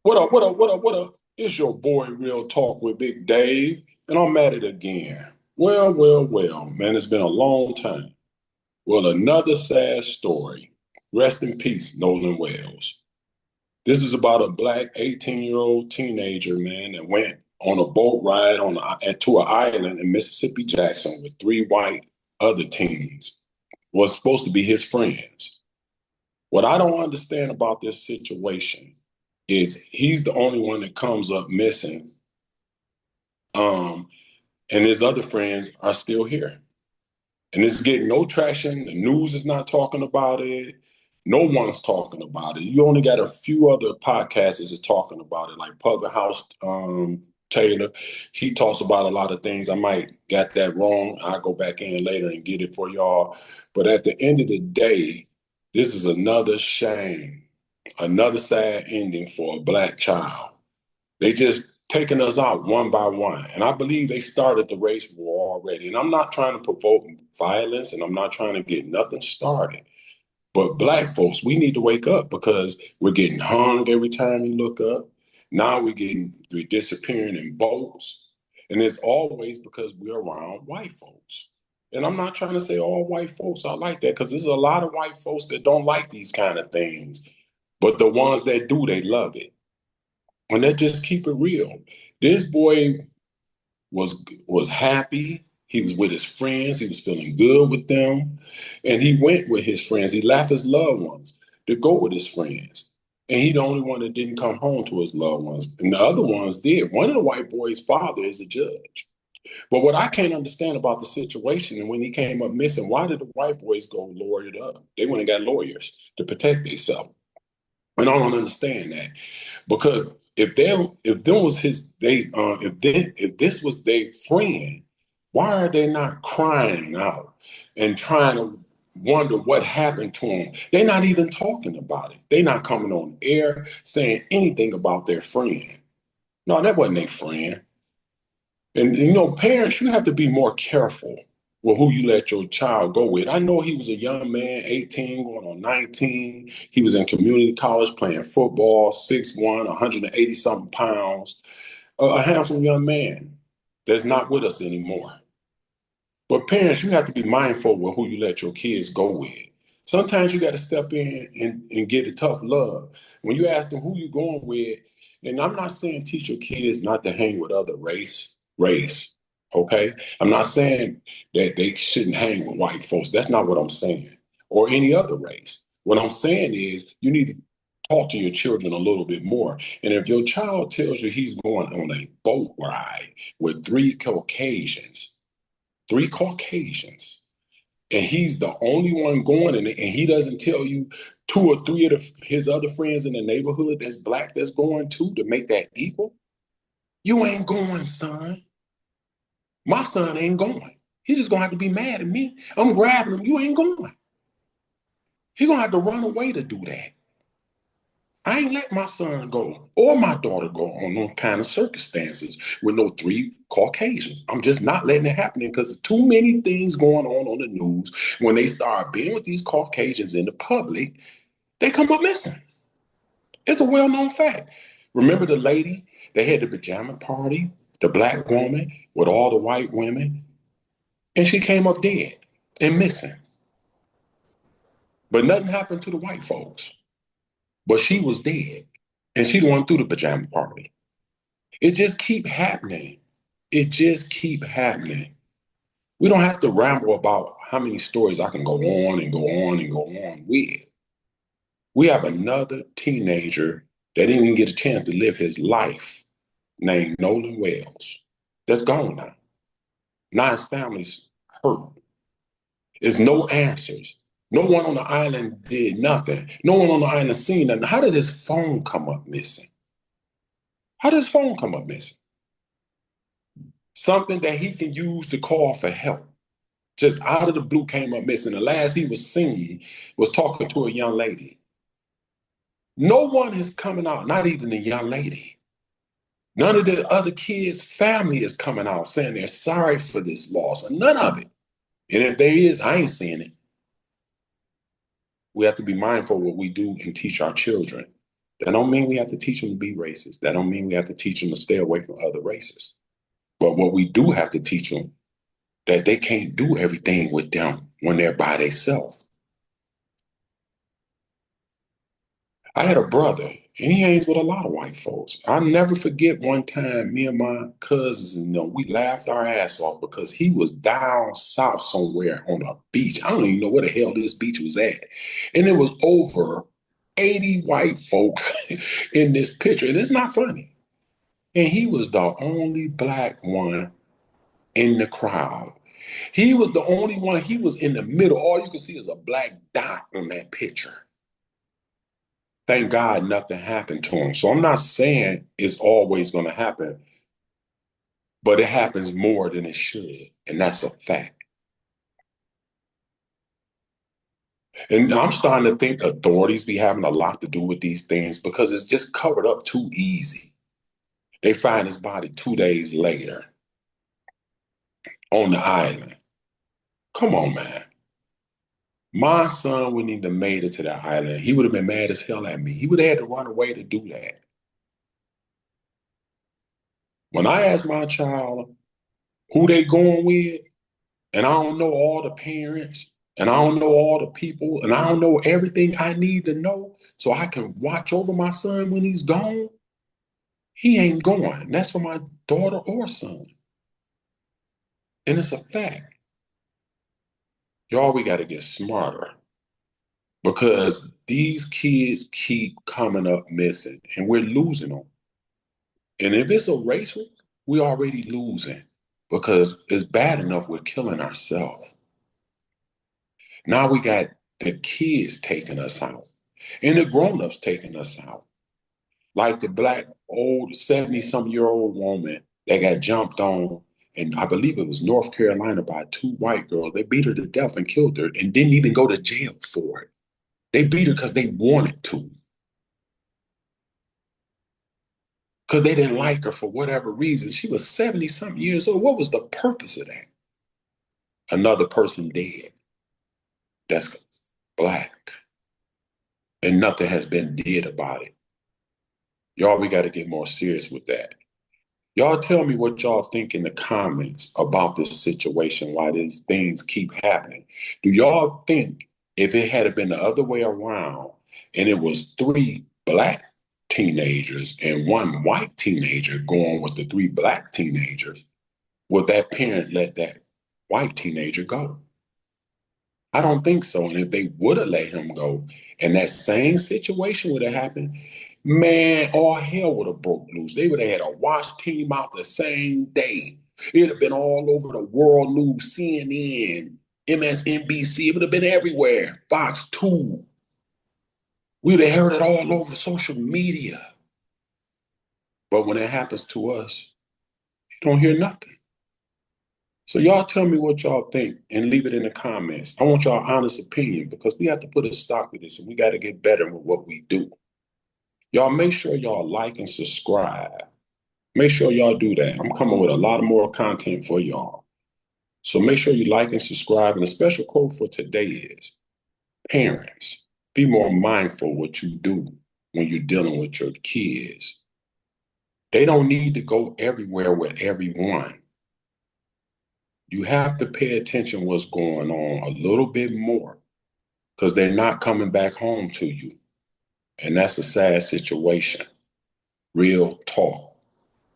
What up, what up, what up, what up? It's your boy Real Talk with Big Dave, and I'm at it again. Well, man, it's been a long time. Well, another sad story. Rest in peace, Nolan Wells. This is about a black 18-year-old teenager, man, that went on a boat ride to an island in Mississippi Jackson with three white other teens. Was supposed to be his friends. What I don't understand about this situation is he's the only one that comes up missing, um, and his other friends are still here. And it's getting no traction. The news is not talking about it. No one's talking about it. You only got a few other podcasters that's talking about it, like Public House Taylor. He talks about a lot of things. I might got that wrong. I'll go back in later and get it for y'all. But at the end of the day, this is another shame, another sad ending for a black child. They just taking us out one by one. And I believe they started the race war already. And I'm not trying to provoke violence and I'm not trying to get nothing started. But black folks, we need to wake up because we're getting hung every time you look up. Now we're disappearing in boats. And it's always because we're around white folks. And I'm not trying to say all white folks are like that because there's a lot of white folks that don't like these kind of things. But the ones that do, they love it. And let's just keep it real. This boy was happy. He was with his friends. He was feeling good with them. And he went with his friends. He left his loved ones to go with his friends. And he the only one that didn't come home to his loved ones. And the other ones did. One of the white boys' father is a judge. But what I can't understand about the situation, and when he came up missing, why did the white boys go lawyer it up? They went and got lawyers to protect themselves. And I don't understand that. Because if them was his they if this was their friend, why are they not crying out and trying to wonder what happened to them? They're not even talking about it. They're not coming on air saying anything about their friend. No, that wasn't their friend. And parents, you have to be more careful with who you let your child go with. I know he was a young man, 18, going on 19. He was in community college playing football, 6'1", 180 something pounds. A handsome young man that's not with us anymore. But parents, you have to be mindful with who you let your kids go with. Sometimes you got to step in and get the tough love. When you ask them who you going with, and I'm not saying teach your kids not to hang with other race, okay? I'm not saying that they shouldn't hang with white folks. That's not what I'm saying. Or any other race. What I'm saying is you need to talk to your children a little bit more. And if your child tells you he's going on a boat ride with three Caucasians, and he's the only one going in it, and he doesn't tell you two or three of his other friends in the neighborhood that's black that's going too to make that equal, you ain't going, son. My son ain't going. He's just gonna have to be mad at me. I'm grabbing him. You ain't going. He gonna have to run away to do that. I ain't let my son go or my daughter go on no kind of circumstances with no three Caucasians. I'm just not letting it happen because there's too many things going on the news. When they start being with these Caucasians in the public, they come up missing. It's a well-known fact. Remember the lady? They had the pajama party, the black woman with all the white women, and she came up dead and missing. But nothing happened to the white folks. But she was dead, and she the one threw the pajama party. It just keep happening. It just keep happening. We don't have to ramble about how many stories I can go on and go on and go on with. We have another teenager that didn't even get a chance to live his life named Nolan Wells. That's gone now. Now his family's hurt. There's no answers. No one on the island did nothing. No one on the island seen nothing. How did his phone come up missing? How did his phone come up missing? Something that he can use to call for help. Just out of the blue came up missing. The last he was seen was talking to a young lady. No one is coming out, not even the young lady. None of the other kids' family is coming out saying they're sorry for this loss, and none of it. And if there is, I ain't seeing it. We have to be mindful of what we do and teach our children. That don't mean we have to teach them to be racist. That don't mean we have to teach them to stay away from other races. But what we do have to teach them that they can't do everything with them when they're by themselves. I had a brother, and he hangs with a lot of white folks. I'll never forget one time, me and my cousins, we laughed our ass off because he was down south somewhere on a beach. I don't even know where the hell this beach was at. And it was over 80 white folks in this picture. And it's not funny. And he was the only black one in the crowd. He was the only one. He was in the middle. All you can see is a black dot on that picture. Thank God nothing happened to him. So I'm not saying it's always going to happen, but it happens more than it should. And that's a fact. And I'm starting to think authorities be having a lot to do with these things because it's just covered up too easy. They find his body 2 days later on the island. Come on, man. My son wouldn't even made it to that island. He would have been mad as hell at me. He would have had to run away to do that. When I ask my child who they going with, and I don't know all the parents, and I don't know all the people, and I don't know everything I need to know so I can watch over my son when he's gone, he ain't going. That's for my daughter or son. And it's a fact. Y'all, we got to get smarter because these kids keep coming up missing and we're losing them. And if it's a race, we already losing because it's bad enough we're killing ourselves. Now we got the kids taking us out and the grown-ups taking us out. Like the black old 70-some-year-old woman that got jumped on, and I believe it was North Carolina by two white girls. They beat her to death and killed her and didn't even go to jail for it. They beat her because they wanted to. Because they didn't like her for whatever reason. She was 70-something years old. What was the purpose of that? Another person dead. That's black. And nothing has been did about it. Y'all, we got to get more serious with that. Y'all tell me what y'all think in the comments about this situation, why these things keep happening. Do y'all think if it had been the other way around and it was three black teenagers and one white teenager going with the three black teenagers, would that parent let that white teenager go? I don't think so. And if they would have let him go and that same situation would have happened, man, all hell would have broke loose. They would have had a watch team out the same day. It'd have been all over the world news, CNN, MSNBC. It would have been everywhere. Fox 2. We'd have heard it all over social media. But when it happens to us, you don't hear nothing. So y'all tell me what y'all think and leave it in the comments. I want y'all honest opinion because we have to put a stop to this and we got to get better with what we do. Y'all make sure y'all like and subscribe. Make sure y'all do that. I'm coming with a lot of more content for y'all. So make sure you like and subscribe. And the special quote for today is, parents, be more mindful what you do when you're dealing with your kids. They don't need to go everywhere with everyone. You have to pay attention what's going on a little bit more because they're not coming back home to you. And that's a sad situation. Real talk.